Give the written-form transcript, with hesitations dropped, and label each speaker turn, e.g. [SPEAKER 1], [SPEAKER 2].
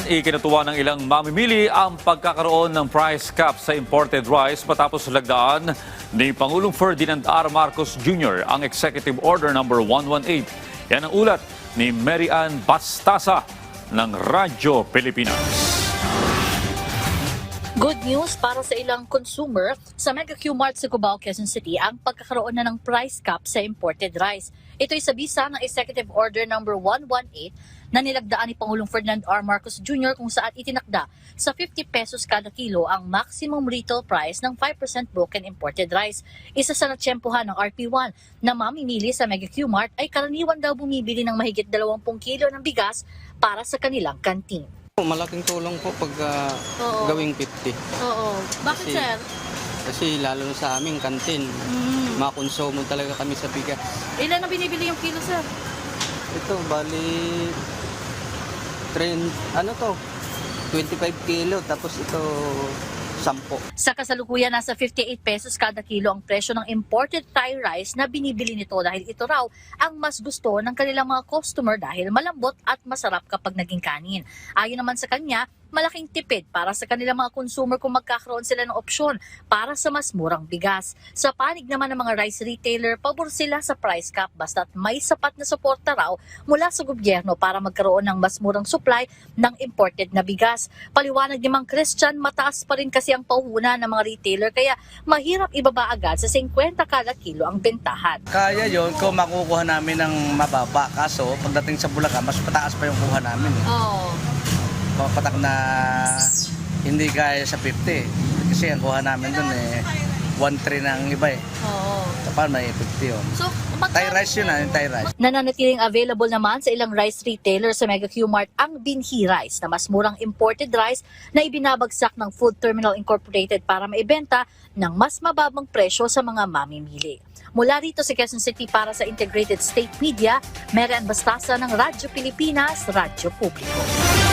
[SPEAKER 1] Ikinatuwa ng ilang mamimili ang pagkakaroon ng price cap sa imported rice matapos lagdaan ni Pangulong Ferdinand R. Marcos Jr. ang Executive Order No. 118. Yan ang ulat ni Mary Ann Bastasa ng Radyo Pilipinas.
[SPEAKER 2] Good news para sa ilang consumer sa Mega Q-Mart sa Cubao, Quezon City ang pagkakaroon na ng price cap sa imported rice. Ito'y sa bisa ng Executive Order No. 118 na nilagdaan ni Pangulong Ferdinand R. Marcos Jr. kung saan itinakda sa 50 pesos kada kilo ang maximum retail price ng 5% broken imported rice. Isa sa natsyempohan ng RP1 na mamimili sa Mega Q-Mart ay karaniwan daw bumibili ng mahigit 20 kilo ng bigas para sa kanilang kantin.
[SPEAKER 3] Malaking tulong po pag gawing 50.
[SPEAKER 2] Oo. Bakit,
[SPEAKER 3] Kasi-
[SPEAKER 2] sir?
[SPEAKER 3] Kasi lalo na sa aming kantin, makonsumo talaga kami sa bigas.
[SPEAKER 2] Ilan na binibili yung kilo, sir?
[SPEAKER 3] Ito, bali, 25 kilo, tapos ito, 10.
[SPEAKER 2] Sa kasalukuyan, nasa 58 pesos kada kilo ang presyo ng imported Thai rice na binibili nito dahil ito raw ang mas gusto ng kanilang mga customer dahil malambot at masarap kapag naging kanin. Ayon naman sa kanya, malaking tipid para sa kanilang mga consumer kung magkakaroon sila ng opsyon para sa mas murang bigas. Sa panig naman ng mga rice retailer, pabor sila sa price cap basta't may sapat na suporta raw mula sa gobyerno para magkaroon ng mas murang supply ng imported na bigas. Paliwanag ni Mang Christian, mataas pa rin kasi ang pauhuna ng mga retailer kaya mahirap ibaba agad sa 50 kada kilo ang bentahan.
[SPEAKER 4] Kaya yon kung makukuha namin ng mababa. Kaso pagdating sa Bulacan, mas mataas pa yung kuha namin.
[SPEAKER 2] Oo.
[SPEAKER 4] Papatak na hindi kaya sa 50. Kasi ang kuha namin dun 1-3 na ang iba eh.
[SPEAKER 2] Oo.
[SPEAKER 4] So, paano may 50 yun?
[SPEAKER 2] So,
[SPEAKER 4] Thai rice yun yung Thai rice.
[SPEAKER 2] Nananatiling available naman sa ilang rice retailer sa Mega Q-Mart ang Binhi Rice na mas murang imported rice na ibinabagsak ng Food Terminal Incorporated para maibenta ng mas mababang presyo sa mga mamimili. Mula rito sa Quezon City para sa Integrated State Media, Mary Ann Bastasa ng Radyo Pilipinas, Radyo Publiko.